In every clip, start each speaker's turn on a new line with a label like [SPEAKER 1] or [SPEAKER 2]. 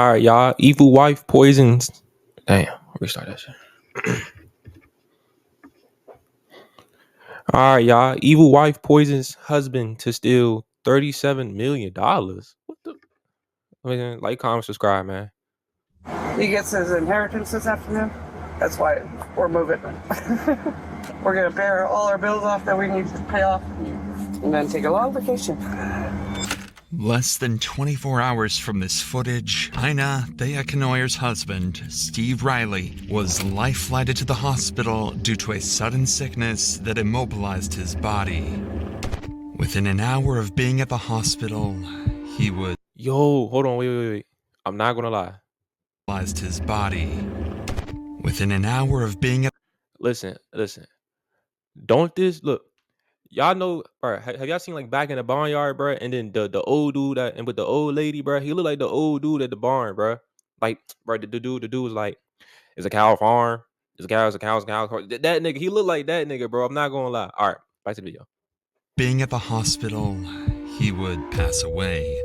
[SPEAKER 1] All right, y'all. Evil wife poisons. Damn, restart that shit. All right, y'all. Evil wife poisons husband to steal $37 million. What the? I mean, like, comment, subscribe, man.
[SPEAKER 2] He gets his inheritance this afternoon. That's why we're moving. We're gonna pay all our bills off that we need to pay off, and then take a long vacation.
[SPEAKER 3] Less than 24 hours from this footage, Ina Theakanoyer's husband, Steve Riley, was life-flighted to the hospital due to a sudden sickness that immobilized his body. Within an hour of being at the hospital, he would
[SPEAKER 1] Yo, hold on, wait. I'm not gonna lie.
[SPEAKER 3] his body. Within an hour of being at
[SPEAKER 1] Listen. Don't this look? Y'all know, bro? Have y'all seen like Back in the Barnyard, bro? And then the old dude that and with the old lady, bro. He looked like the old dude at the barn, bro. Like, bro, the dude was like, "It's a cow farm. It's a cow. It's a cow. It's a cow." That nigga, he looked like that nigga, bro. I'm not gonna lie. All right, back to the video.
[SPEAKER 3] being at the hospital, he would pass away.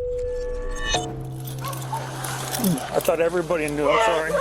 [SPEAKER 4] I thought everybody knew. I'm sorry.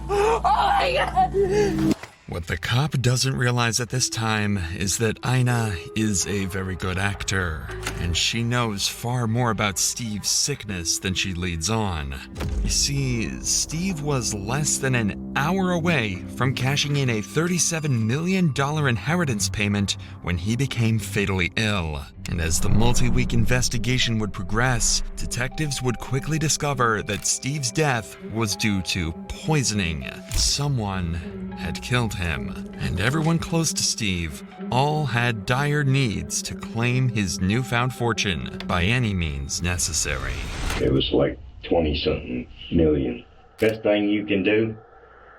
[SPEAKER 2] Oh my God.
[SPEAKER 3] What the cop doesn't realize at this time is that Ina is a very good actor, and she knows far more about Steve's sickness than she leads on. You see, Steve was less than an hour away from cashing in a $37 million inheritance payment when he became fatally ill. And as the multi-week investigation would progress, detectives would quickly discover that Steve's death was due to poisoning. Someone had killed him, and everyone close to Steve all had dire needs to claim his newfound fortune by any means necessary.
[SPEAKER 5] It was like 20-something million. Best thing you can do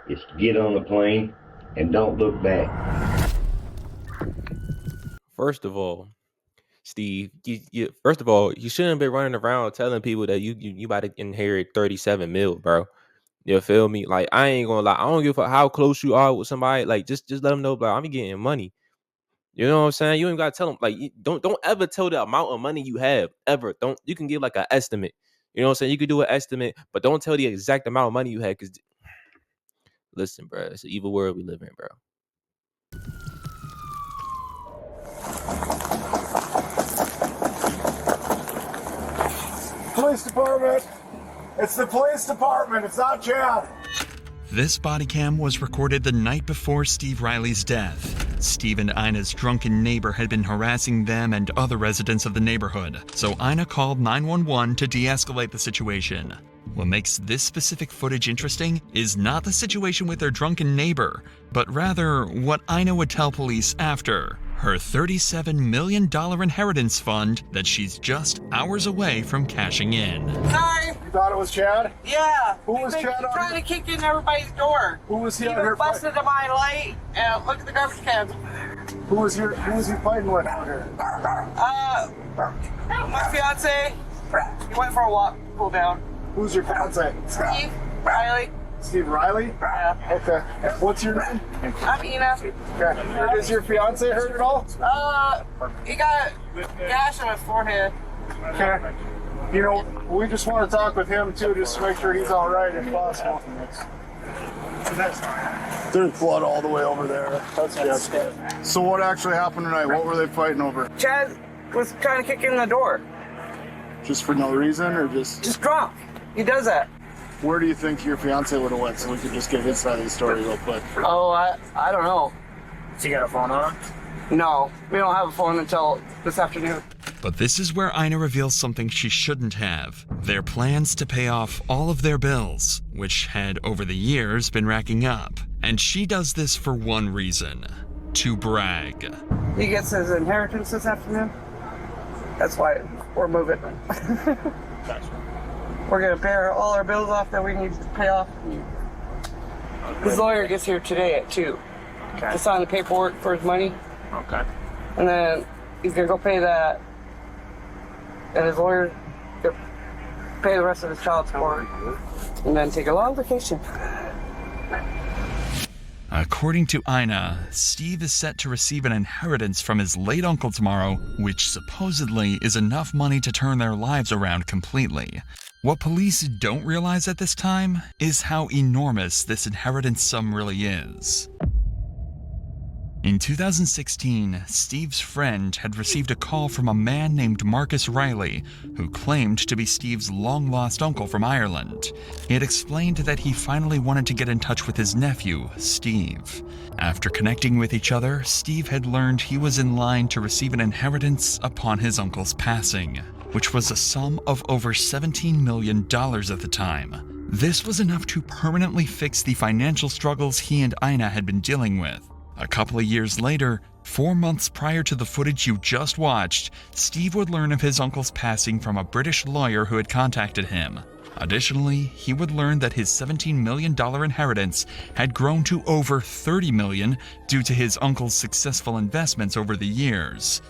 [SPEAKER 5] is get on a plane and don't look back.
[SPEAKER 1] First of all, Steve, first of all, you shouldn't be running around telling people that you about to inherit 37 mil, bro. You feel me? Like, I ain't gonna lie. I don't give a fuck how close you are with somebody. Like, just let them know, like, I'm getting money. You know what I'm saying? You ain't gotta tell them. Like, don't ever tell the amount of money you have ever. Don't. You can give like an estimate. You know what I'm saying? You could do an estimate, but don't tell the exact amount of money you had. Cause listen, bro, it's an evil world we live in, bro.
[SPEAKER 4] Police department. It's the police department. It's not Chad.
[SPEAKER 3] This body cam was recorded the night before Steve Riley's death. Steve and Ina's drunken neighbor had been harassing them and other residents of the neighborhood, so Ina called 911 to de-escalate the situation. What makes this specific footage interesting is not the situation with their drunken neighbor, but rather what Ina would tell police after her $37 million inheritance fund that she's just hours away from cashing in.
[SPEAKER 2] Sorry.
[SPEAKER 4] You thought it was Chad?
[SPEAKER 2] Yeah.
[SPEAKER 4] Who was Chad on?
[SPEAKER 2] Trying to kick in everybody's door.
[SPEAKER 4] Who was he
[SPEAKER 2] He
[SPEAKER 4] on here
[SPEAKER 2] was busted to my light. And look at the garbage cans.
[SPEAKER 4] Who was he fighting with out here?
[SPEAKER 2] My fiance. He went for a walk. Cool down.
[SPEAKER 4] Who's your fiance?
[SPEAKER 2] Steve Riley.
[SPEAKER 4] Steve Riley?
[SPEAKER 2] Yeah.
[SPEAKER 4] Okay. What's your name?
[SPEAKER 2] I'm Ina.
[SPEAKER 4] Okay. Is your fiance hurt at all?
[SPEAKER 2] He got gash on his forehead.
[SPEAKER 4] Okay. You know, we just want to talk with him too, just to make sure he's all right if possible. There's blood all the way over there. That's good. So what actually happened tonight? What were they fighting over?
[SPEAKER 2] Chad was trying to kick in the door.
[SPEAKER 4] Just for no reason, or just
[SPEAKER 2] drunk. He does that.
[SPEAKER 4] Where do you think your fiance would have went, so we could just get his side of the story real quick?
[SPEAKER 2] Oh, I don't know.
[SPEAKER 4] Does he got a phone on?
[SPEAKER 2] No, we don't have a phone until this afternoon.
[SPEAKER 3] But this is where Ina reveals something she shouldn't have. Their plans to pay off all of their bills, which had over the years been racking up. And she does this for one reason: to brag.
[SPEAKER 2] He gets his inheritance this afternoon. That's why we're moving. We're gonna pay all our bills off that we need to pay off. His lawyer gets here today at 2 to sign the paperwork for his money.
[SPEAKER 4] Okay.
[SPEAKER 2] And then he's gonna go pay that, and his lawyer gonna pay the rest of his child support, and then take a long vacation.
[SPEAKER 3] According to Ina, Steve is set to receive an inheritance from his late uncle tomorrow, which supposedly is enough money to turn their lives around completely. What police don't realize at this time is how enormous this inheritance sum really is. In 2016, Steve's friend had received a call from a man named Marcus Riley, who claimed to be Steve's long-lost uncle from Ireland. He had explained that he finally wanted to get in touch with his nephew, Steve. After connecting with each other, Steve had learned he was in line to receive an inheritance upon his uncle's passing, which was a sum of over $17 million at the time. This was enough to permanently fix the financial struggles he and Ina had been dealing with. A couple of years later, 4 months prior to the footage you just watched, Steve would learn of his uncle's passing from a British lawyer who had contacted him. Additionally, he would learn that his $17 million inheritance had grown to over $30 million due to his uncle's successful investments over the years.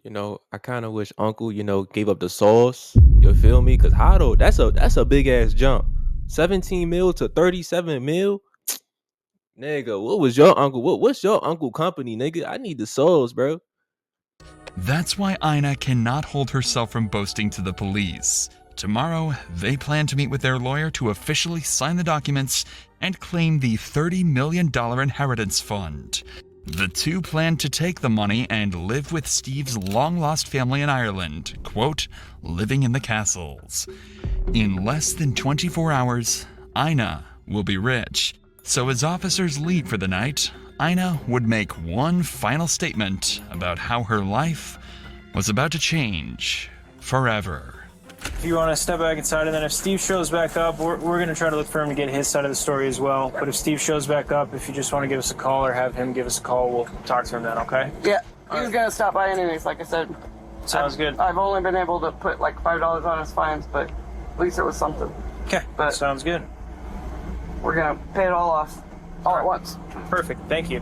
[SPEAKER 1] I kind of wish Uncle, gave up the sauce. You feel me? Cause how though? That's a big ass jump. 17 mil to 37 mil. Nigga, what was your uncle? What's your uncle company, nigga? I need the souls, bro.
[SPEAKER 3] That's why Ina cannot hold herself from boasting to the police. Tomorrow, they plan to meet with their lawyer to officially sign the documents and claim the $30 million inheritance fund. The two plan to take the money and live with Steve's long-lost family in Ireland, quote, living in the castles. In less than 24 hours, Ina will be rich. So as officers leave for the night, Ina would make one final statement about how her life was about to change forever.
[SPEAKER 6] If you want to step back inside, and then if Steve shows back up, we're going to try to look for him to get his side of the story as well. But if Steve shows back up, if you just want to give us a call or have him give us a call, we'll talk to him then, okay?
[SPEAKER 2] Yeah, he's gonna stop by anyways, like I said.
[SPEAKER 6] Sounds good.
[SPEAKER 2] I've only been able to put like $5 on his fines, but at least it was something.
[SPEAKER 6] Okay,
[SPEAKER 2] But
[SPEAKER 6] sounds good.
[SPEAKER 2] we're gonna pay it all off, all at once.
[SPEAKER 6] Perfect, thank you.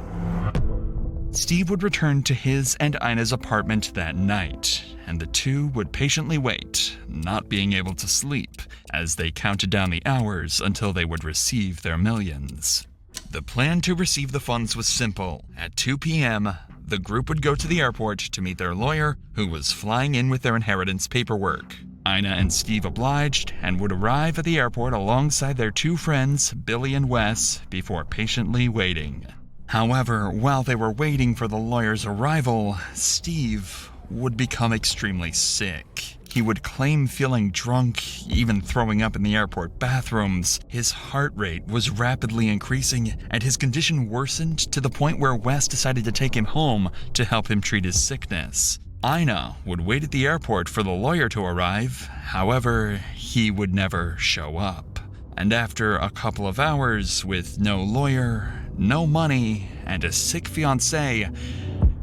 [SPEAKER 3] Steve would return to his and Ina's apartment that night, and the two would patiently wait, not being able to sleep, as they counted down the hours until they would receive their millions. The plan to receive the funds was simple. At 2 p.m., the group would go to the airport to meet their lawyer, who was flying in with their inheritance paperwork. Ina and Steve obliged and would arrive at the airport alongside their two friends, Billy and Wes, before patiently waiting. However, while they were waiting for the lawyer's arrival, Steve would become extremely sick. He would claim feeling drunk, even throwing up in the airport bathrooms. His heart rate was rapidly increasing, and his condition worsened to the point where Wes decided to take him home to help him treat his sickness. Ina would wait at the airport for the lawyer to arrive. However, he would never show up. And after a couple of hours with no lawyer, no money, and a sick fiancé,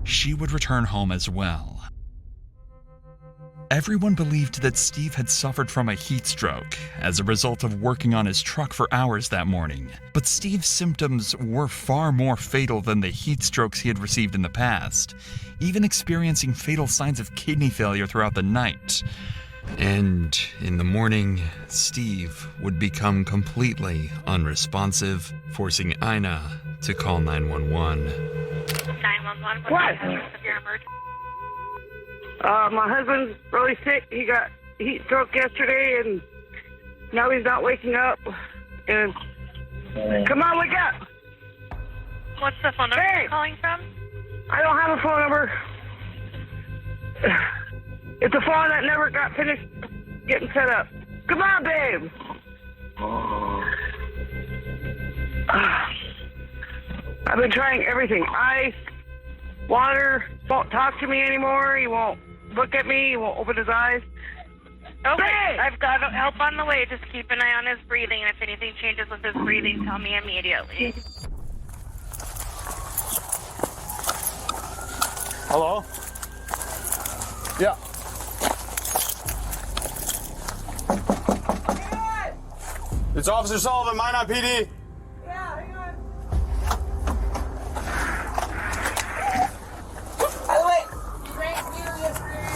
[SPEAKER 3] she would return home as well. Everyone believed that Steve had suffered from a heat stroke as a result of working on his truck for hours that morning. But Steve's symptoms were far more fatal than the heat strokes he had received in the past, even experiencing fatal signs of kidney failure throughout the night. And in the morning, Steve would become completely unresponsive, forcing Ina to call 911.
[SPEAKER 7] 911,
[SPEAKER 2] What?
[SPEAKER 7] what's the address of your emergency?
[SPEAKER 2] My husband's really sick. He got heat stroke yesterday, and now he's not waking up. And come on, wake up!
[SPEAKER 7] What's the phone number
[SPEAKER 2] Hey!
[SPEAKER 7] you're calling from?
[SPEAKER 2] I don't have a phone number. It's a phone that never got finished getting set up. Come on, babe. I've been trying everything. Ice, water. Won't talk to me anymore. He won't look at me. He won't open his eyes.
[SPEAKER 7] Okay,
[SPEAKER 2] Hey!
[SPEAKER 7] I've got help on the way. Just keep an eye on his breathing, and if anything changes with his breathing, tell me immediately.
[SPEAKER 6] Hello?
[SPEAKER 4] Yeah. It's Officer Sullivan, Minot PD.
[SPEAKER 2] Yeah, hang on. By the way, he ran here yesterday.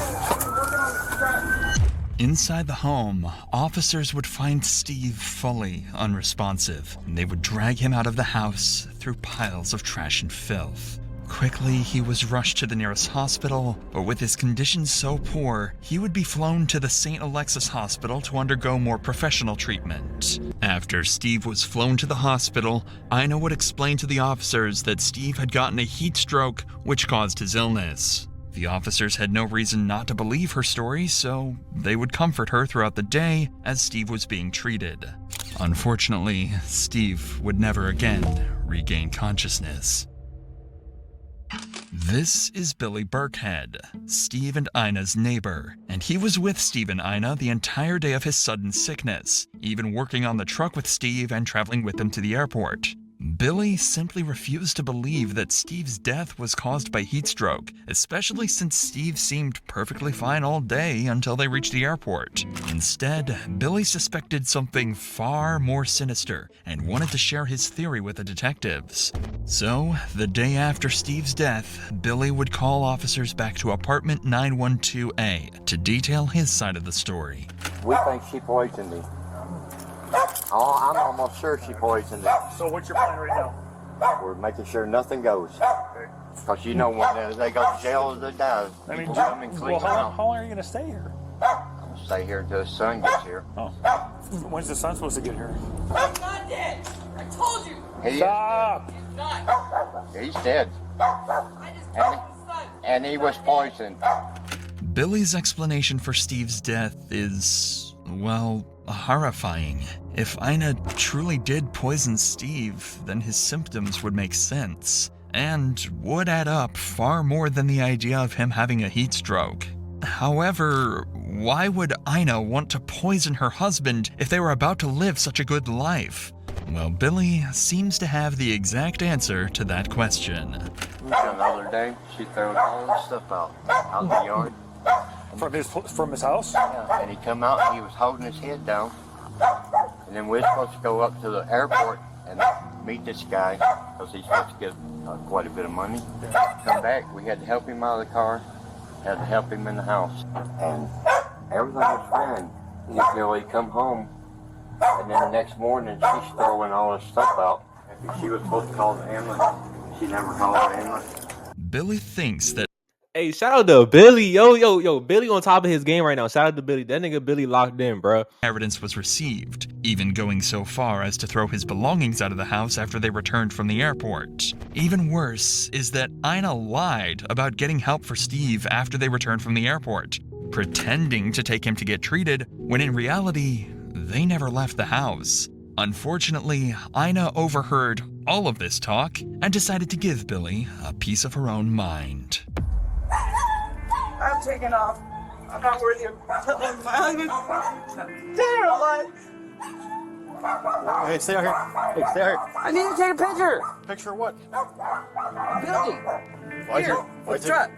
[SPEAKER 2] Working on the truck.
[SPEAKER 3] Inside the home, officers would find Steve fully unresponsive, and they would drag him out of the house through piles of trash and filth. Quickly, he was rushed to the nearest hospital, but with his condition so poor, he would be flown to the St. Alexis Hospital to undergo more professional treatment. After Steve was flown to the hospital, Ina would explain to the officers that Steve had gotten a heat stroke, which caused his illness. The officers had no reason not to believe her story, so they would comfort her throughout the day as Steve was being treated. Unfortunately, Steve would never again regain consciousness. This is Billy Burkhead, Steve and Ina's neighbor, and he was with Steve and Ina the entire day of his sudden sickness, even working on the truck with Steve and traveling with them to the airport. Billy simply refused to believe that Steve's death was caused by heat stroke, especially since Steve seemed perfectly fine all day until they reached the airport. Instead, Billy suspected something far more sinister and wanted to share his theory with the detectives. So, the day after Steve's death, Billy would call officers back to apartment 912A to detail his side of the story.
[SPEAKER 5] We think she poisoned him. Oh, I'm almost sure she poisoned him.
[SPEAKER 4] So what's your plan right now?
[SPEAKER 5] We're making sure nothing goes. Because you know when they go to jail, they die.
[SPEAKER 4] I mean,
[SPEAKER 5] People come and clean
[SPEAKER 4] well, how
[SPEAKER 5] out.
[SPEAKER 4] long are you going to stay here?
[SPEAKER 5] I'm gonna stay here until the sun gets here.
[SPEAKER 4] Oh. When's the sun supposed to get here?
[SPEAKER 8] He's not dead. I told you.
[SPEAKER 4] Stop!
[SPEAKER 8] He's not.
[SPEAKER 5] He's dead.
[SPEAKER 8] I just killed his son.
[SPEAKER 5] And he was poisoned.
[SPEAKER 3] Billy's explanation for Steve's death is, well, horrifying. If Ina truly did poison Steve, then his symptoms would make sense, and would add up far more than the idea of him having a heat stroke. However, why would Ina want to poison her husband if they were about to live such a good life? Well, Billy seems to have the exact answer to that question.
[SPEAKER 5] The other day, she threw all the stuff out the yard.
[SPEAKER 4] From his house?
[SPEAKER 5] Yeah, and he come out and he was holding his head down. And then we're supposed to go up to the airport and meet this guy because he's supposed to get quite a bit of money. Come back, we had to help him out of the car, had to help him in the house. And everything was fine until he come home. And then the next morning, she's throwing all this stuff out. She was supposed to call the ambulance. She never called the ambulance.
[SPEAKER 3] Billy thinks that
[SPEAKER 1] Hey, shout out to Billy. Yo. Billy on top of his game right now. Shout out to Billy. That nigga Billy locked in, bro.
[SPEAKER 3] evidence was received, even going so far as to throw his belongings out of the house after they returned from the airport. Even worse is that Ina lied about getting help for Steve after they returned from the airport, pretending to take him to get treated when in reality, they never left the house. Unfortunately, Ina overheard all of this talk and decided to give Billy a piece of her own mind.
[SPEAKER 2] I'm taking off. I'm not worthy of my husband. Dead or alive.
[SPEAKER 4] Hey, stay out here. Hey, stay out here.
[SPEAKER 2] I need to take a picture.
[SPEAKER 4] Picture what?
[SPEAKER 2] Billy.
[SPEAKER 4] Why
[SPEAKER 2] Here, with truck.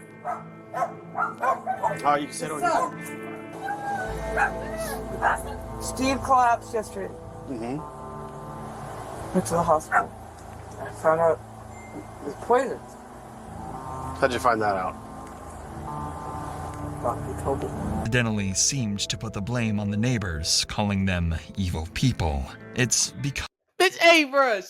[SPEAKER 4] Oh, you can sit over here.
[SPEAKER 2] Steve collapsed yesterday.
[SPEAKER 4] Mm-hmm.
[SPEAKER 2] Went to the hospital. I found out he was poisoned.
[SPEAKER 4] How'd you find that out?
[SPEAKER 2] Doctor told me.
[SPEAKER 3] Evidently seemed to put the blame on the neighbors, calling them evil people. It's because
[SPEAKER 1] Bitch, hey, bro.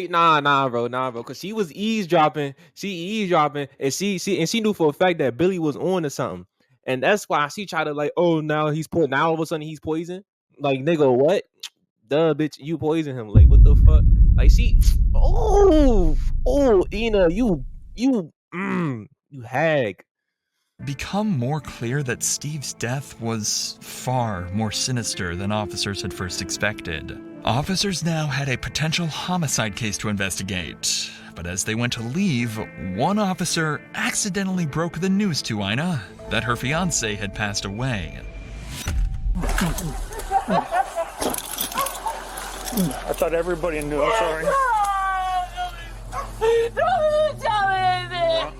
[SPEAKER 1] Nah, bro. Cause she was eavesdropping. And she knew for a fact that Billy was on to something. And that's why she tried to like, oh, now all of a sudden he's poisoned. Like, nigga, what? Duh, bitch, you poisoned him. Like, what the fuck? Like, Ina, you hag.
[SPEAKER 3] become more clear that Steve's death was far more sinister than officers had first expected. Officers now had a potential homicide case to investigate, but as they went to leave, one officer accidentally broke the news to Ina that her fiancé had passed away.
[SPEAKER 4] I thought everybody knew. I'm sorry.
[SPEAKER 8] Don't tell me anything.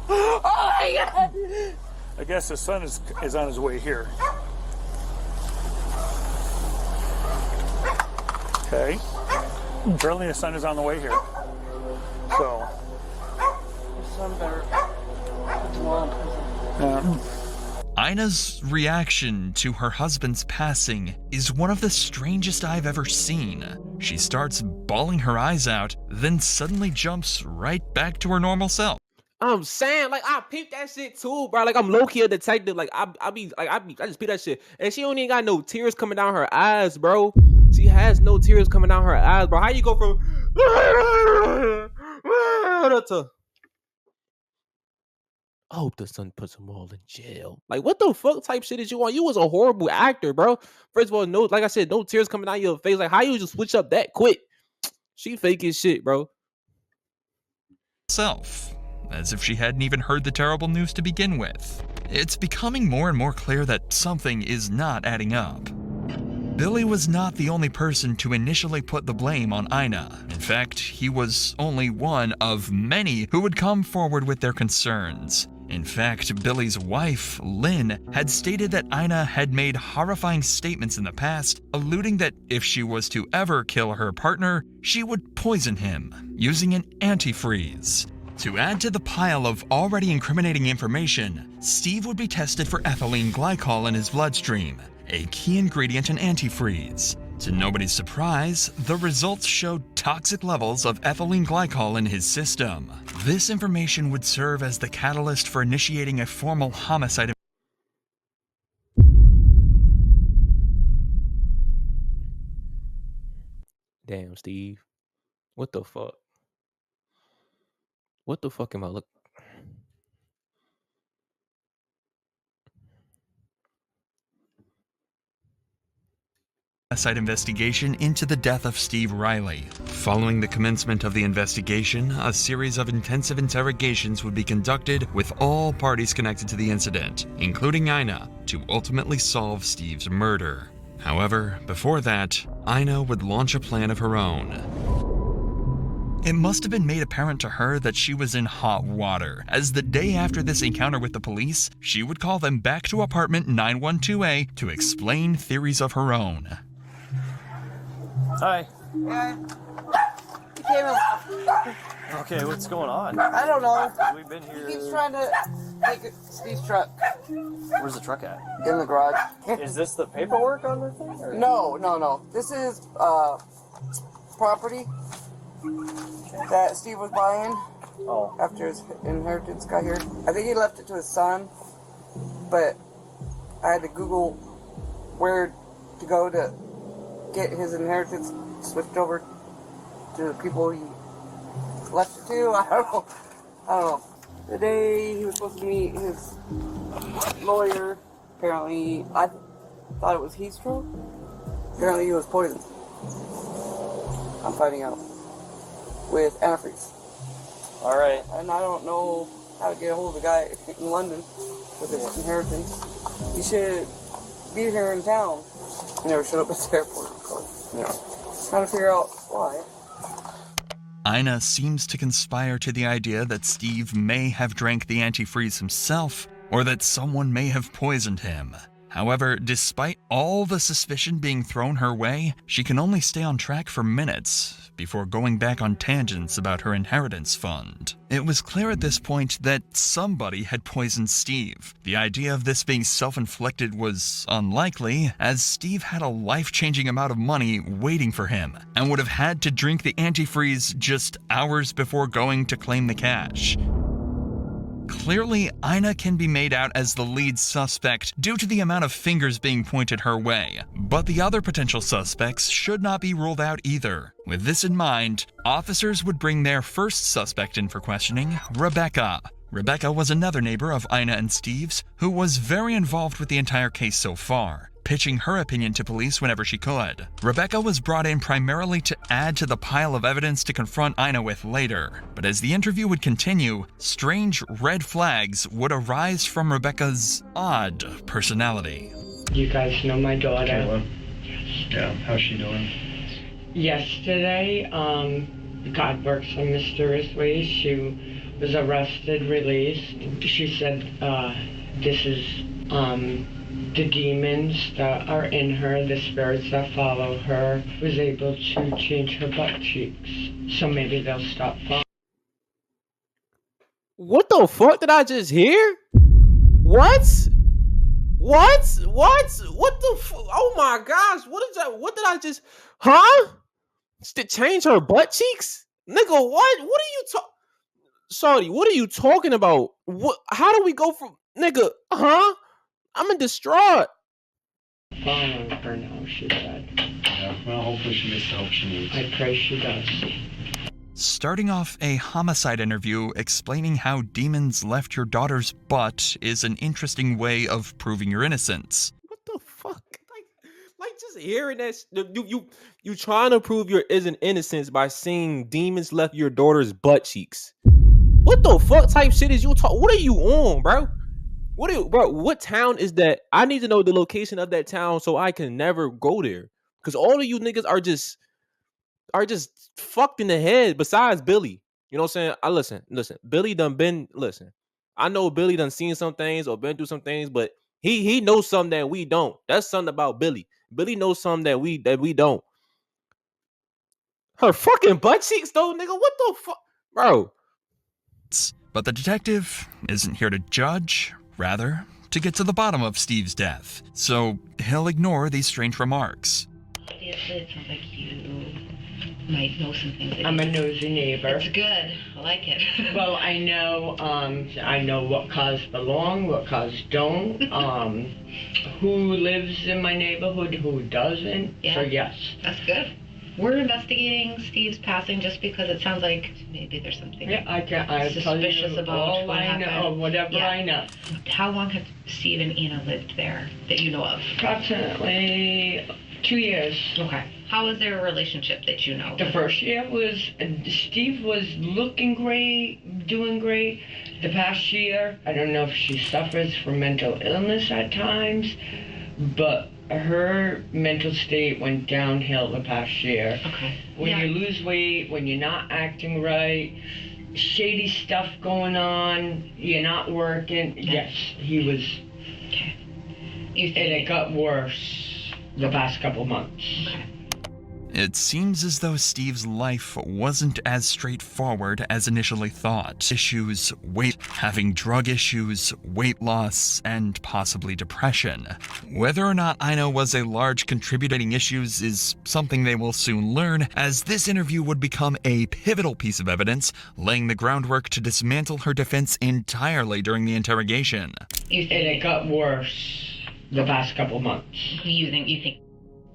[SPEAKER 8] Oh my God!
[SPEAKER 4] I guess the sun is on his way here. Okay. Apparently the sun is on the way here. So.
[SPEAKER 2] Some better.
[SPEAKER 4] Yeah.
[SPEAKER 3] Ina's reaction to her husband's passing is one of the strangest I've ever seen. She starts bawling her eyes out, then suddenly jumps right back to her normal self.
[SPEAKER 1] I'm saying, like, I peeped that shit too, bro. Like, I'm low key a detective. Like, I just peep that shit, and she don't even got no tears coming down her eyes, bro. She has no tears coming down her eyes, bro. How you go from to I hope the son puts them all in jail? Like, what the fuck type shit is you on? You was a horrible actor, bro. First of all, no, like I said, no tears coming down your face. Like, how you just switch up that quick? She fake as shit, bro.
[SPEAKER 3] As if she hadn't even heard the terrible news to begin with. It's becoming more and more clear that something is not adding up. Billy was not the only person to initially put the blame on Ina. In fact, he was only one of many who would come forward with their concerns. In fact, Billy's wife, Lynn, had stated that Ina had made horrifying statements in the past, alluding that if she was to ever kill her partner, she would poison him, using an antifreeze. To add to the pile of already incriminating information, Steve would be tested for ethylene glycol in his bloodstream, a key ingredient in antifreeze. To nobody's surprise, the results showed toxic levels of ethylene glycol in his system. This information would serve as the catalyst for initiating a formal homicide.
[SPEAKER 1] Damn, Steve. What the fuck? What the fuck am I looking?
[SPEAKER 3] Homicide investigation into the death of Steve Riley. Following the commencement of the investigation, a series of intensive interrogations would be conducted with all parties connected to the incident, including Ina, to ultimately solve Steve's murder. However, before that, Ina would launch a plan of her own. It must have been made apparent to her that she was in hot water, as the day after this encounter with the police, she would call them back to apartment 912A to explain theories of her own.
[SPEAKER 6] Hi.
[SPEAKER 2] Yeah. He came up.
[SPEAKER 6] Okay, what's going on?
[SPEAKER 2] I don't know.
[SPEAKER 6] We've been here.
[SPEAKER 2] He keeps trying to take Steve's truck
[SPEAKER 6] Where's the truck at?
[SPEAKER 2] in the garage.
[SPEAKER 6] Is this the paperwork on the thing? Or?
[SPEAKER 2] No. This is property that Steve was buying after his inheritance got here. I think he left it to his son, but I had to Google where to go to get his inheritance switched over to the people he left it to. I don't know. The day he was supposed to meet his lawyer, apparently, I thought it was heat stroke. Apparently he was poisoned. I'm finding out. With antifreeze.
[SPEAKER 6] Alright.
[SPEAKER 2] And I don't know how to get a hold of the guy in London with his inheritance. He should be here in town. He never showed up at the airport. So, trying to figure out why.
[SPEAKER 3] Ina seems to conspire to the idea that Steve may have drank the antifreeze himself, or that someone may have poisoned him. However, despite all the suspicion being thrown her way, she can only stay on track for minutes before going back on tangents about her inheritance fund. It was clear at this point that somebody had poisoned Steve. The idea of this being self-inflicted was unlikely, as Steve had a life-changing amount of money waiting for him, and would have had to drink the antifreeze just hours before going to claim the cash. Clearly, Ina can be made out as the lead suspect due to the amount of fingers being pointed her way, but the other potential suspects should not be ruled out either. With this in mind, officers would bring their first suspect in for questioning, Rebecca. Rebecca was another neighbor of Ina and Steve's who was very involved with the entire case so far, pitching her opinion to police whenever she could. Rebecca was brought in primarily to add to the pile of evidence to confront Ina with later, but as the interview would continue, strange red flags would arise from Rebecca's odd personality.
[SPEAKER 9] You guys know my daughter?
[SPEAKER 10] Kayla? Yeah, how's she doing?
[SPEAKER 9] Yesterday, God works in mysterious ways. She was arrested, released. She said, this is, the demons that are in her, the spirits that follow her, was able to change her butt cheeks. So maybe they'll stop following.
[SPEAKER 1] What the fuck did I just hear? What? What? What the? Oh my gosh! What is that? What did I just? Huh? To change her butt cheeks, nigga? What? What are you talking? Shorty, what are you talking about? What? How do we go from nigga? Huh? I'm in distraught.
[SPEAKER 9] Following her now, she said.
[SPEAKER 10] Yeah, well, hopefully she gets the help she needs.
[SPEAKER 9] I pray she does.
[SPEAKER 3] Starting off a homicide interview explaining how demons left your daughter's butt is an interesting way of proving your innocence.
[SPEAKER 1] What the fuck? Like just hearing that. You trying to prove your innocence by seeing demons left your daughter's butt cheeks. What the fuck type shit is you talk? What are you on, bro? What town is that? I need to know the location of that town so I can never go there. Cause all of you niggas are just fucked in the head. Besides Billy, you know what I'm saying? I listen. Billy done been listen. I know Billy done seen some things or been through some things, but he knows something that we don't. That's something about Billy. Billy knows something that we don't. Her fucking butt cheeks, though, nigga. What the fuck, bro?
[SPEAKER 3] But the detective isn't here to judge, rather, to get to the bottom of Steve's death. So he'll ignore these strange remarks.
[SPEAKER 11] Obviously, it sounds like you might know some things.
[SPEAKER 9] I'm a nosy neighbor.
[SPEAKER 11] It's good. I like it.
[SPEAKER 9] Well, I know what cars belong, what cars don't, who lives in my neighborhood, who doesn't.
[SPEAKER 11] Yeah.
[SPEAKER 9] So yes.
[SPEAKER 11] That's good. We're investigating Steve's passing just because it sounds like maybe there's something suspicious about what happened.
[SPEAKER 9] Know, whatever I know.
[SPEAKER 11] How long have Steve and Ina lived there that you know of?
[SPEAKER 9] Approximately 2 years.
[SPEAKER 11] Okay. How is their relationship that you know?
[SPEAKER 9] The first year was, Steve was looking great, doing great. The past year, I don't know if she suffers from mental illness at times, but her mental state went downhill the past year.
[SPEAKER 11] Okay.
[SPEAKER 9] When you lose weight, when you're not acting right, shady stuff going on, you're not working. Okay. Yes, he was.
[SPEAKER 11] Okay.
[SPEAKER 9] And it got worse the past couple months.
[SPEAKER 11] Okay.
[SPEAKER 3] It seems as though Steve's life wasn't as straightforward as initially thought. Issues, having drug issues, weight loss, and possibly depression. Whether or not Ina was a large contributing issues is something they will soon learn, as this interview would become a pivotal piece of evidence, laying the groundwork to dismantle her defense entirely during the interrogation.
[SPEAKER 9] And it got worse the past couple months.
[SPEAKER 11] You think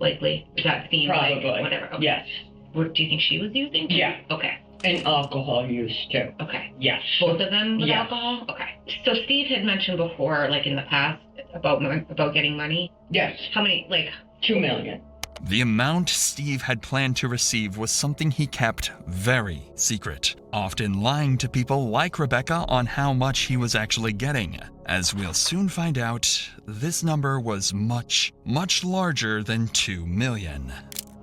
[SPEAKER 11] likely that theme,
[SPEAKER 9] probably,
[SPEAKER 11] like, whatever. Okay.
[SPEAKER 9] Yes.
[SPEAKER 11] What do you think she was using?
[SPEAKER 9] Yeah.
[SPEAKER 11] Okay.
[SPEAKER 9] And alcohol use too.
[SPEAKER 11] Okay.
[SPEAKER 9] Yes.
[SPEAKER 11] Both of them with
[SPEAKER 9] yes.
[SPEAKER 11] alcohol? Okay. So Steve had mentioned before, like in the past, about getting money.
[SPEAKER 9] Yes.
[SPEAKER 11] How many? Like
[SPEAKER 9] $2 million.
[SPEAKER 3] The amount Steve had planned to receive was something he kept very secret, often lying to people like Rebecca on how much he was actually getting. As we'll soon find out, this number was much, much larger than $2 million.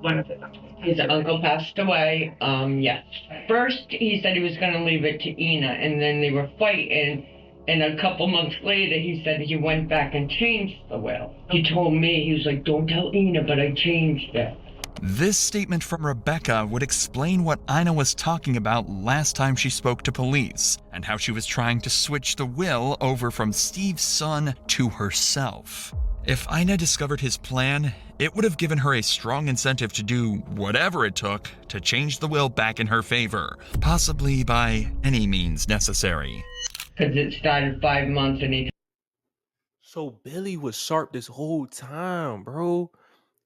[SPEAKER 11] One of his
[SPEAKER 9] His uncle passed away, yes. First, he said he was going to leave it to Ina, and then they were fighting, and a couple months later, he said he went back and changed the will. He told me, he was like, don't tell Ina, but I changed it.
[SPEAKER 3] This statement from Rebecca would explain what Ina was talking about last time she spoke to police, and how she was trying to switch the will over from Steve's son to herself. If Ina discovered his plan, it would have given her a strong incentive to do whatever it took to change the will back in her favor, possibly by any means necessary.
[SPEAKER 9] Because it started 5 months and he...
[SPEAKER 1] So Billy was sharp this whole time, bro.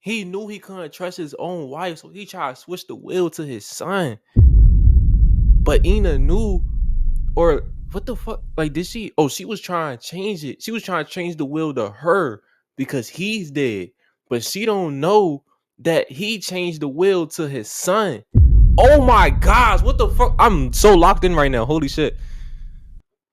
[SPEAKER 1] He knew he couldn't trust his own wife, so he tried to switch the will to his son. But Ina knew, or what the fuck? Like, did she? Oh, she was trying to change it. She was trying to change the will to her because he's dead. But she don't know that he changed the will to his son. Oh my gosh, what the fuck? I'm so locked in right now. Holy shit.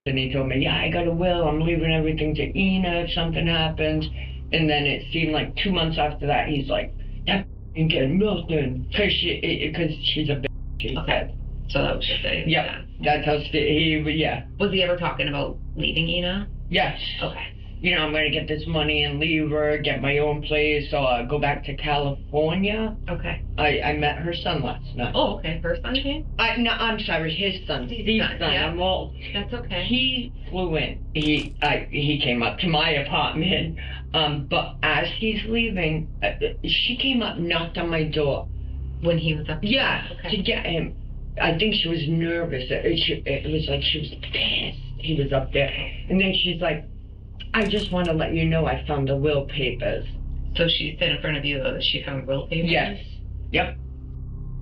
[SPEAKER 9] And he told me, yeah, I got a will. I'm leaving everything to Ina if something happens. And then it seemed like 2 months after that, he's like, that ain't getting nothing. Because she's a bitch, he said.
[SPEAKER 11] So that was just it.
[SPEAKER 9] Yeah, that's how yeah.
[SPEAKER 11] Was he ever talking about leaving Ina?
[SPEAKER 9] Yes.
[SPEAKER 11] Okay.
[SPEAKER 9] You know, I'm going to get this money and leave her, get my own place, so go back to California.
[SPEAKER 11] Okay.
[SPEAKER 9] I met her son last night.
[SPEAKER 11] Oh, okay. Her son came?
[SPEAKER 9] No, I'm sorry, his son. Steve's son.
[SPEAKER 11] Yeah.
[SPEAKER 9] Well,
[SPEAKER 11] that's okay.
[SPEAKER 9] He flew in. He came up to my apartment. But as he's leaving, she came up, knocked on my door.
[SPEAKER 11] When he was up there?
[SPEAKER 9] Yeah,
[SPEAKER 11] Okay.
[SPEAKER 9] to get him. I think she was nervous. It was like she was pissed he was up there. And then she's like, I just want to let you know I found the will papers.
[SPEAKER 11] So she said in front of you, though, that she found will papers?
[SPEAKER 9] Yes. Yep.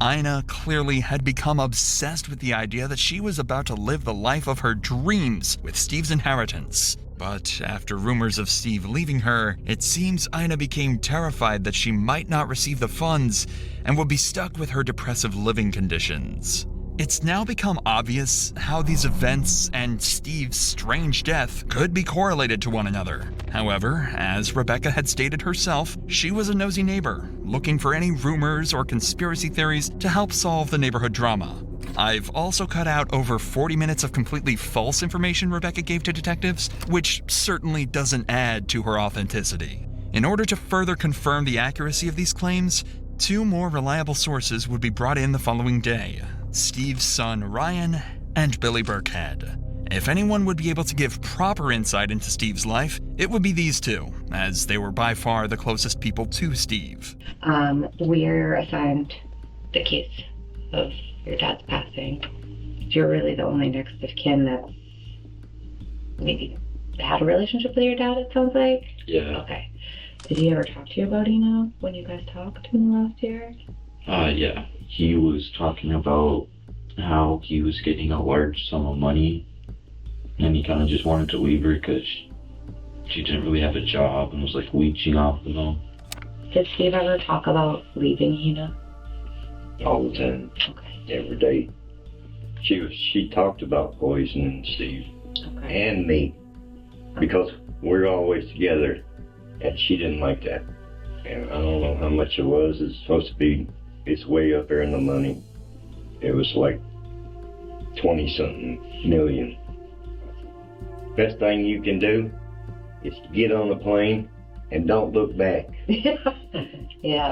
[SPEAKER 3] Ina clearly had become obsessed with the idea that she was about to live the life of her dreams with Steve's inheritance. But after rumors of Steve leaving her, it seems Ina became terrified that she might not receive the funds and would be stuck with her depressive living conditions. It's now become obvious how these events and Steve's strange death could be correlated to one another. However, as Rebecca had stated herself, she was a nosy neighbor, looking for any rumors or conspiracy theories to help solve the neighborhood drama. I've also cut out over 40 minutes of completely false information Rebecca gave to detectives, which certainly doesn't add to her authenticity. In order to further confirm the accuracy of these claims, 2 more reliable sources would be brought in the following day: Steve's son Ryan and Billy Burkhead. If anyone would be able to give proper insight into Steve's life, it would be these 2, as they were by far the closest people to Steve.
[SPEAKER 11] We're assigned the case of your dad's passing. You're really the only next of kin that's maybe had a relationship with your dad, it sounds like?
[SPEAKER 10] Yeah.
[SPEAKER 11] Okay. Did he ever talk to you about Ina when you guys talked in the last year?
[SPEAKER 10] Yeah. He was talking about how he was getting a large sum of money and he kind of just wanted to leave her because she didn't really have a job and was like leeching off of him.
[SPEAKER 11] Did Steve ever talk about leaving Ina?
[SPEAKER 12] All the time.
[SPEAKER 11] Okay.
[SPEAKER 12] Every day. She talked about poisoning Steve and me because we're always together and she didn't like that. And I don't know how much it was. It's supposed to be, it's way up there in the money. It was like 20-something million. Best thing you can do is get on the plane and don't look back.
[SPEAKER 11] Yeah.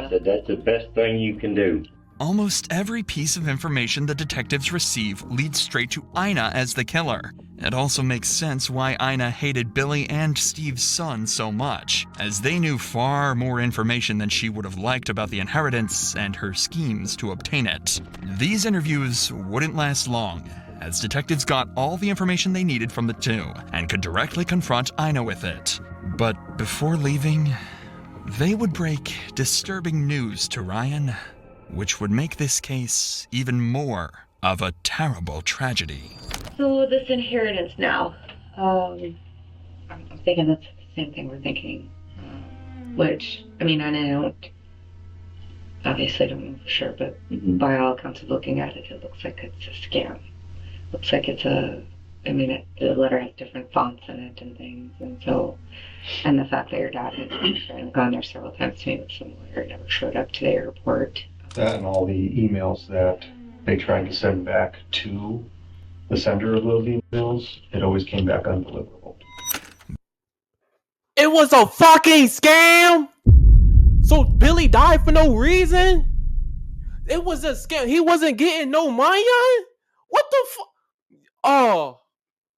[SPEAKER 12] I said, that's the best thing you can do.
[SPEAKER 3] Almost every piece of information the detectives receive leads straight to Ina as the killer. It also makes sense why Ina hated Billy and Steve's son so much, as they knew far more information than she would have liked about the inheritance and her schemes to obtain it. These interviews wouldn't last long, as detectives got all the information they needed from the 2 and could directly confront Ina with it. But before leaving, they would break disturbing news to Ryan, which would make this case even more of a terrible tragedy.
[SPEAKER 11] So this inheritance now, I'm thinking that's the same thing we're thinking. Which, I mean, I obviously don't know for sure, but by all accounts of looking at it, it looks like it's a scam. Looks like it's the letter has different fonts in it and things, and the fact that your dad had gone there several times to meet with some lawyer, never showed up to the airport.
[SPEAKER 13] That and all the emails that they tried to send back to the sender of those emails, it always came back undeliverable.
[SPEAKER 1] It was a fucking scam. So Billy died for no reason. It was a scam. He wasn't getting no money. What the fuck?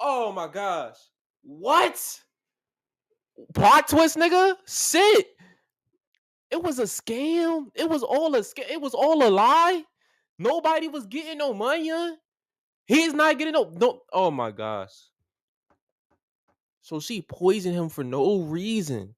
[SPEAKER 1] Oh my gosh. What? Plot twist, nigga. Shit. It was a scam. It was all a scam. It was all a lie. Nobody was getting no money. He's not getting no. Oh my gosh. So she poisoned him for no reason.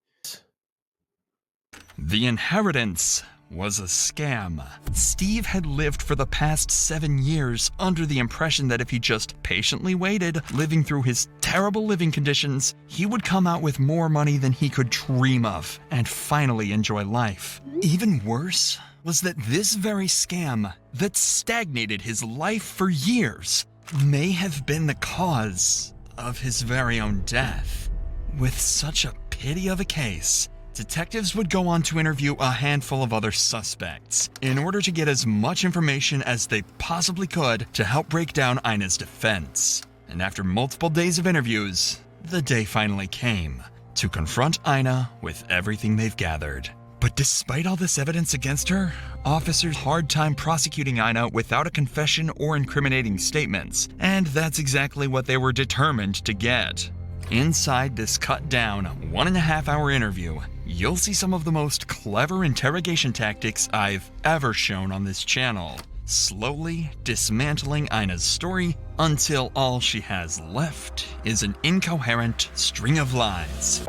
[SPEAKER 3] The inheritance was a scam. Steve had lived for the past 7 years under the impression that if he just patiently waited, living through his terrible living conditions, he would come out with more money than he could dream of and finally enjoy life. Even worse was that this very scam that stagnated his life for years may have been the cause of his very own death. With such a pity of a case, detectives would go on to interview a handful of other suspects in order to get as much information as they possibly could to help break down Ina's defense. And after multiple days of interviews, the day finally came to confront Ina with everything they've gathered. But despite all this evidence against her, officers had a hard time prosecuting Ina without a confession or incriminating statements, and that's exactly what they were determined to get. Inside this cut down 1.5-hour interview, you'll see some of the most clever interrogation tactics I've ever shown on this channel, slowly dismantling Ina's story until all she has left is an incoherent string of lies.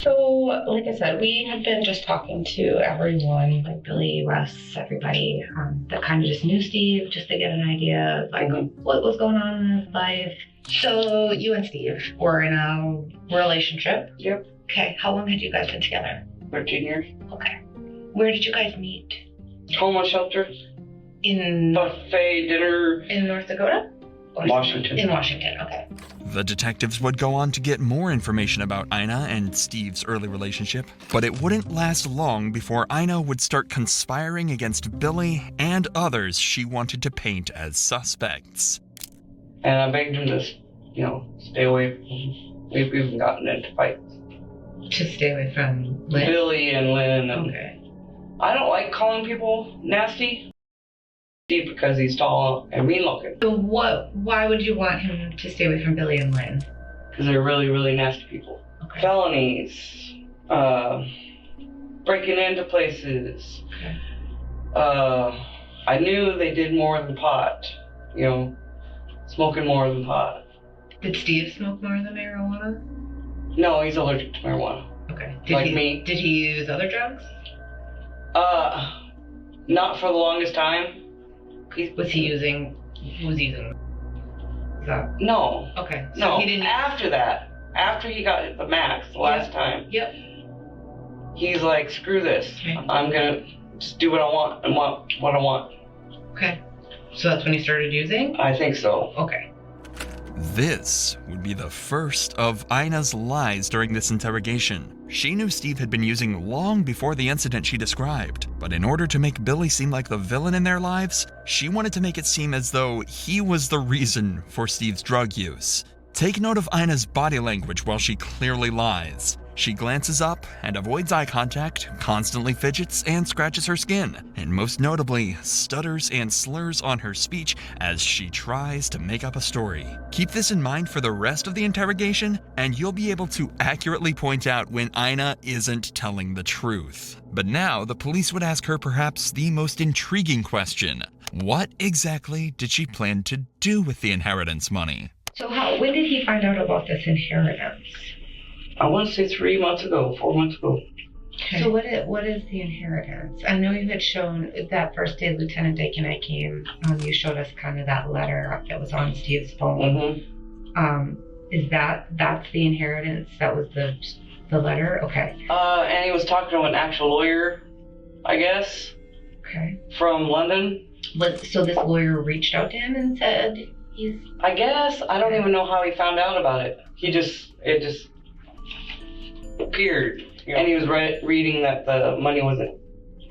[SPEAKER 11] So, like I said, we have been just talking to everyone, like Billy, Wes, everybody that kind of just knew Steve, just to get an idea, like what was going on in his life. So, you and Steve were in a relationship.
[SPEAKER 2] Yep.
[SPEAKER 11] Okay, how long had you guys been together?
[SPEAKER 2] 13 years.
[SPEAKER 11] Okay. Where did you guys meet?
[SPEAKER 2] Homeless shelter.
[SPEAKER 11] In
[SPEAKER 2] buffet dinner.
[SPEAKER 11] In North Dakota?
[SPEAKER 2] Washington.
[SPEAKER 11] In Washington, okay.
[SPEAKER 3] The detectives would go on to get more information about Ina and Steve's early relationship, but it wouldn't last long before Ina would start conspiring against Billy and others she wanted to paint as suspects.
[SPEAKER 2] And I begged him to, stay away from him. We've even gotten into fights.
[SPEAKER 11] To stay away from Lynn?
[SPEAKER 2] Billy and Lynn. And
[SPEAKER 11] okay.
[SPEAKER 2] I don't like calling people nasty. Because he's tall and mean looking.
[SPEAKER 11] So why would you want him to stay away from Billy and Lynn?
[SPEAKER 2] Because they're really, really nasty people.
[SPEAKER 11] Okay.
[SPEAKER 2] Felonies, breaking into places.
[SPEAKER 11] Okay.
[SPEAKER 2] I knew they did more than pot, smoking more than pot.
[SPEAKER 11] Did Steve smoke more than marijuana?
[SPEAKER 2] No, he's allergic to marijuana.
[SPEAKER 11] Okay.
[SPEAKER 2] Me.
[SPEAKER 11] Did he use other drugs?
[SPEAKER 2] Not for the longest time.
[SPEAKER 11] Was he using?
[SPEAKER 2] No.
[SPEAKER 11] Okay. So
[SPEAKER 2] no.
[SPEAKER 11] He didn't.
[SPEAKER 2] After that, after he got the max the last time.
[SPEAKER 11] Yep.
[SPEAKER 2] He's like, screw this.
[SPEAKER 11] Okay.
[SPEAKER 2] I'm gonna just do what I want and want what I want.
[SPEAKER 11] Okay. So that's when he started using?
[SPEAKER 2] I think so.
[SPEAKER 11] Okay.
[SPEAKER 3] This would be the first of Ina's lies during this interrogation. She knew Steve had been using long before the incident she described, but in order to make Billy seem like the villain in their lives, she wanted to make it seem as though he was the reason for Steve's drug use. Take note of Ina's body language while she clearly lies. She glances up and avoids eye contact, constantly fidgets and scratches her skin, and most notably, stutters and slurs on her speech as she tries to make up a story. Keep this in mind for the rest of the interrogation, and you'll be able to accurately point out when Ina isn't telling the truth. But now, the police would ask her perhaps the most intriguing question. What exactly did she plan to do with the inheritance money?
[SPEAKER 11] So when did he find out about this inheritance?
[SPEAKER 2] I want to say 4 months ago.
[SPEAKER 11] Okay. So what is the inheritance? I know you had shown that first day Lieutenant Dake and I came, you showed us kind of that letter that was on Steve's phone.
[SPEAKER 2] Mm-hmm.
[SPEAKER 11] Is that's the inheritance? That was the letter? Okay.
[SPEAKER 2] And he was talking to an actual lawyer, I guess.
[SPEAKER 11] Okay.
[SPEAKER 2] From London.
[SPEAKER 11] So this lawyer reached out to him and said he's...
[SPEAKER 2] I guess. I don't even know how he found out about it. It just appeared. Yeah. And he was reading that the money wasn't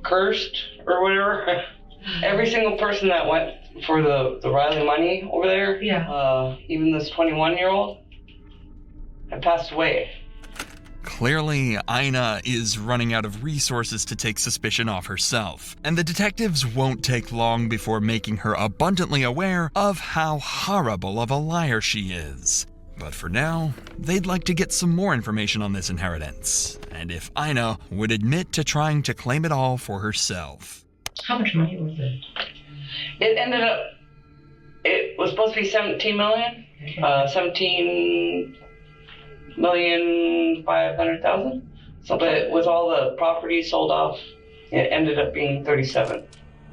[SPEAKER 2] cursed or whatever. Every single person that went for the Riley money over there, even this 21-year-old, had passed away.
[SPEAKER 3] Clearly, Ina is running out of resources to take suspicion off herself, and the detectives won't take long before making her abundantly aware of how horrible of a liar she is. But for now, they'd like to get some more information on this inheritance, and if Ina would admit to trying to claim it all for herself.
[SPEAKER 11] How much money was it?
[SPEAKER 2] It was supposed to be $17 million. Okay. $17,500,000. So, but with all the property sold off, it ended up being $37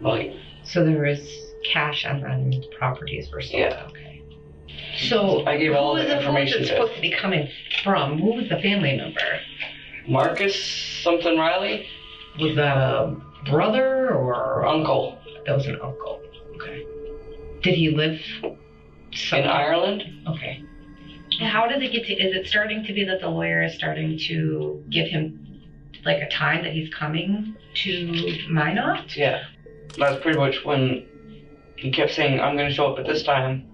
[SPEAKER 2] million.
[SPEAKER 11] So there was cash and then properties were sold.
[SPEAKER 2] Yeah.
[SPEAKER 11] Okay. So
[SPEAKER 2] I gave all the information.
[SPEAKER 11] Who was it supposed to be coming from? Who was the family member?
[SPEAKER 2] Marcus something Riley.
[SPEAKER 11] Was that a brother or
[SPEAKER 2] uncle?
[SPEAKER 11] That was an uncle. Okay. Did he live
[SPEAKER 2] in Ireland?
[SPEAKER 11] Okay. How does it get to? Is it starting to be that the lawyer is starting to give him like a time that he's coming to Minot?
[SPEAKER 2] Yeah. That's pretty much when he kept saying, "I'm going to show up at this time."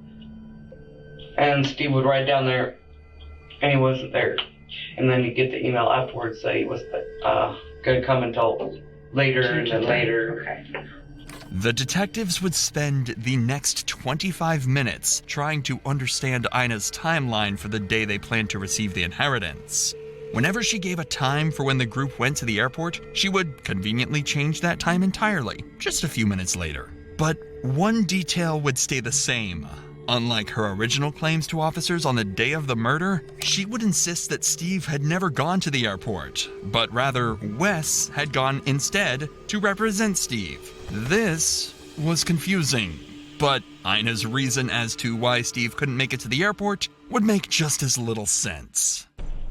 [SPEAKER 2] And Steve would ride down there, and he wasn't there. And then he'd get the email afterwards that he wasn't going to come until later and then later.
[SPEAKER 11] Okay.
[SPEAKER 3] The detectives would spend the next 25 minutes trying to understand Ina's timeline for the day they planned to receive the inheritance. Whenever she gave a time for when the group went to the airport, she would conveniently change that time entirely, just a few minutes later. But one detail would stay the same. Unlike her original claims to officers on the day of the murder, she would insist that Steve had never gone to the airport, but rather Wes had gone instead to represent Steve. This was confusing, but Ina's reason as to why Steve couldn't make it to the airport would make just as little sense.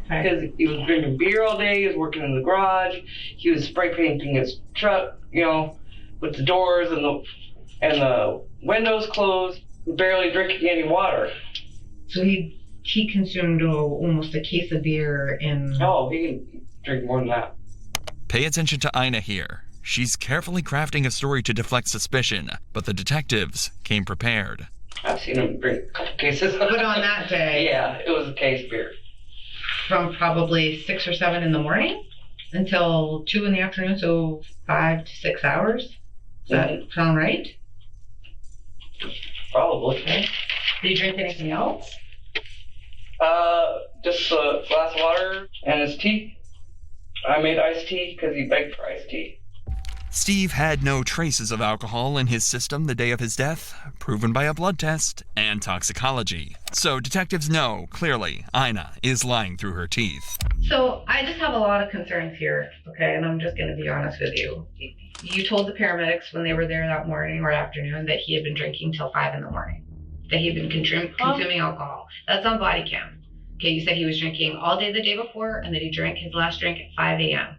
[SPEAKER 14] Because he was drinking beer all day, he was working in the garage, he was spray painting his truck, with the doors and the windows closed, barely drinking any water.
[SPEAKER 11] So he consumed almost a case of beer and...
[SPEAKER 14] Oh, he can drink more than that.
[SPEAKER 3] Pay attention to Ina here. She's carefully crafting a story to deflect suspicion, but the detectives came prepared.
[SPEAKER 14] I've seen him drink a couple cases.
[SPEAKER 11] But on that day...
[SPEAKER 14] Yeah, it was a case of beer.
[SPEAKER 11] From probably 6 or 7 in the morning until 2 in the afternoon, so 5 to 6 hours. Does that sound right?
[SPEAKER 14] Probably.
[SPEAKER 11] Okay. Did you drink anything else?
[SPEAKER 14] Just a glass of water and his tea. I made iced tea because he begged for iced tea.
[SPEAKER 3] Steve had no traces of alcohol in his system the day of his death, proven by a blood test and toxicology. So detectives know, clearly, Ina is lying through her teeth.
[SPEAKER 11] So I just have a lot of concerns here, okay, and I'm just going to be honest with you. You told the paramedics when they were there that morning or afternoon that he had been drinking till 5 in the morning, that he had been consuming alcohol. That's on body cam. Okay, you said he was drinking all day the day before and that he drank his last drink at 5 a.m.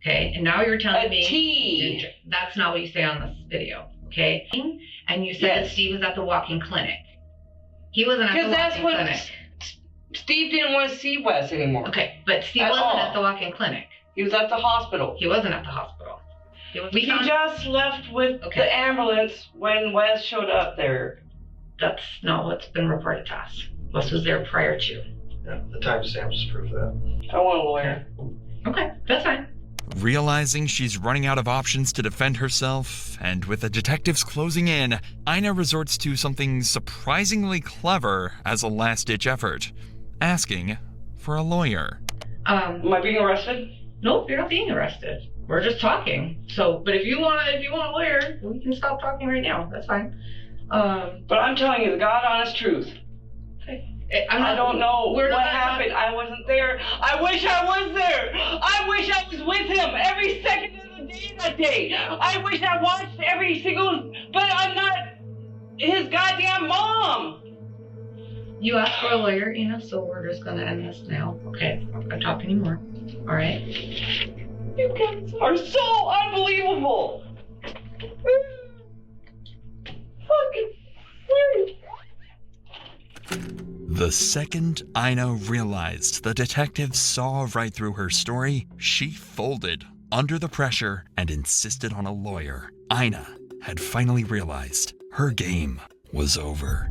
[SPEAKER 11] Okay, and now you're telling me
[SPEAKER 14] tea.
[SPEAKER 11] That's not what you say on this video, okay? And you said that Steve was at the walk-in clinic. He wasn't at the walk-in clinic.
[SPEAKER 14] Steve didn't want to see Wes anymore.
[SPEAKER 11] Okay, but Steve wasn't at the walk-in clinic.
[SPEAKER 14] He was at the hospital.
[SPEAKER 11] He wasn't at the hospital.
[SPEAKER 14] He just left with the ambulance when Wes showed up there.
[SPEAKER 11] That's not what's been reported to us. Wes was there prior to.
[SPEAKER 13] Yeah, the timestamps prove that.
[SPEAKER 14] I want a lawyer.
[SPEAKER 11] Okay, that's fine.
[SPEAKER 3] Realizing she's running out of options to defend herself, and with the detectives closing in, Ina resorts to something surprisingly clever as a last-ditch effort, asking for a lawyer.
[SPEAKER 14] Am I being arrested?
[SPEAKER 11] Nope, you're not being arrested. We're just talking. So, but if you want a lawyer, we can stop talking right now. That's fine.
[SPEAKER 14] But I'm telling you the God honest truth. I don't know what happened. I wasn't there. I wish I was there. I wish I was with him every second of the day that day. I wish I watched every single... But I'm not his goddamn mom.
[SPEAKER 11] You asked for a lawyer, so we're just going to end this now. Okay, I'm not going to talk anymore. All right?
[SPEAKER 14] You guys are so unbelievable. Fucking weird.
[SPEAKER 3] The second Ina realized the detectives saw right through her story, she folded under the pressure and insisted on a lawyer. Ina had finally realized her game was over.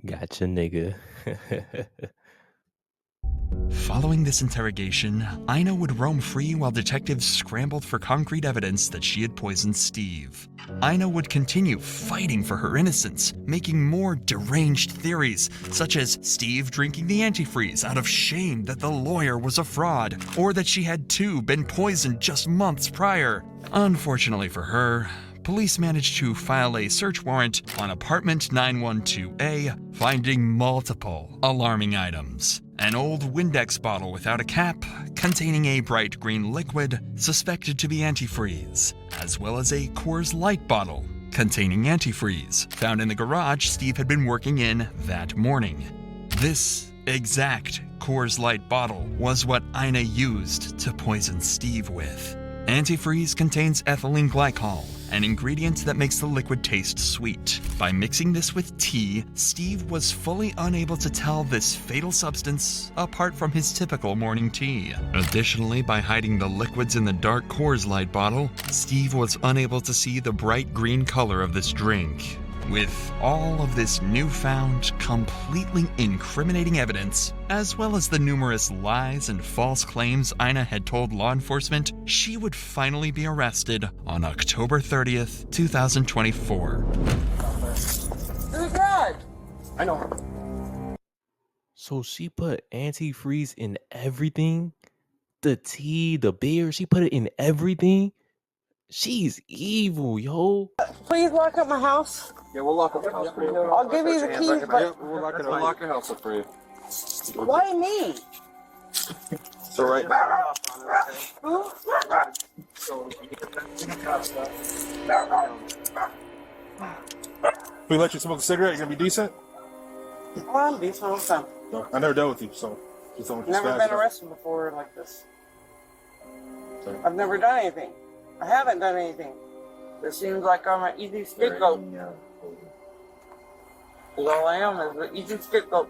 [SPEAKER 1] Gotcha, nigga.
[SPEAKER 3] Following this interrogation, Ina would roam free while detectives scrambled for concrete evidence that she had poisoned Steve. Ina would continue fighting for her innocence, making more deranged theories, such as Steve drinking the antifreeze out of shame that the lawyer was a fraud, or that she had too been poisoned just months prior. Unfortunately for her, police managed to file a search warrant on apartment 912A, finding multiple alarming items. An old Windex bottle without a cap, containing a bright green liquid suspected to be antifreeze, as well as a Coors Light bottle containing antifreeze, found in the garage Steve had been working in that morning. This exact Coors Light bottle was what Ina used to poison Steve with. Antifreeze contains ethylene glycol, an ingredient that makes the liquid taste sweet. By mixing this with tea, Steve was fully unable to tell this fatal substance apart from his typical morning tea. Additionally, by hiding the liquids in the dark Coors Light bottle, Steve was unable to see the bright green color of this drink. With all of this newfound, completely incriminating evidence, as well as the numerous lies and false claims Ina had told law enforcement, she would finally be arrested on October 30th, 2024.
[SPEAKER 2] Oh God!
[SPEAKER 4] I know.
[SPEAKER 1] So she put antifreeze in everything? The tea, the beer, she put it in everything? She's evil, yo.
[SPEAKER 2] Please lock up my house.
[SPEAKER 4] Yeah, we'll lock up the house for you.
[SPEAKER 2] I'll give you the keys, but
[SPEAKER 4] We'll lock your house up for you.
[SPEAKER 2] why me?
[SPEAKER 4] So right we let you smoke a cigarette, you're gonna be decent?
[SPEAKER 2] Oh, I'm decent all the time.
[SPEAKER 4] No, I never dealt with you, so just don't
[SPEAKER 2] Never been arrested before like this. I've never done anything. I haven't done anything. It seems like I'm an easy scapegoat. Because all I am is an easy scapegoat.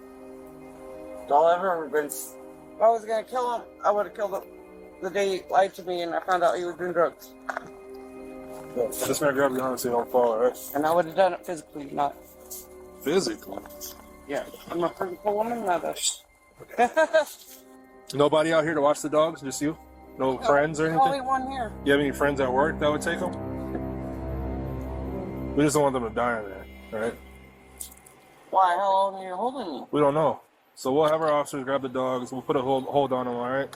[SPEAKER 2] That's all I've ever been. If I was going to kill him, I would have killed him the day he lied to me and I found out he was doing drugs.
[SPEAKER 4] Yeah, this man grab your arm so you don't fall, alright?
[SPEAKER 2] And I would have done it physically, not...
[SPEAKER 4] Physically?
[SPEAKER 2] Yeah, I'm a physical woman, not a...
[SPEAKER 4] Nobody out here to watch the dogs? Just you? No friends or anything?
[SPEAKER 2] Only one here.
[SPEAKER 4] You have any friends at work that would take them? We just don't want them to die in there, alright?
[SPEAKER 2] Why? How long are you holding me?
[SPEAKER 4] We don't know. So we'll have our officers grab the dogs. We'll put a hold on them, alright?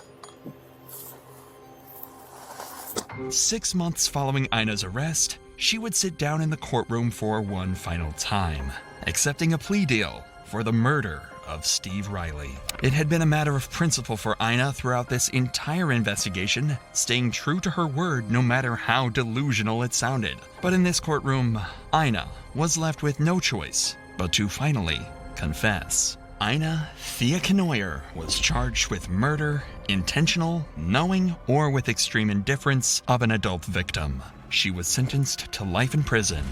[SPEAKER 3] 6 months following Ina's arrest, she would sit down in the courtroom for one final time, accepting a plea deal for the murder of Steve Riley. It had been a matter of principle for Ina throughout this entire investigation, staying true to her word no matter how delusional it sounded. But in this courtroom, Ina was left with no choice but to finally confess. Ina Thea Knoyer was charged with murder, intentional, knowing, or with extreme indifference of an adult victim. She was sentenced to life in prison.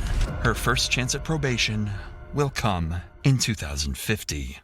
[SPEAKER 3] Her first chance at probation will come in 2050.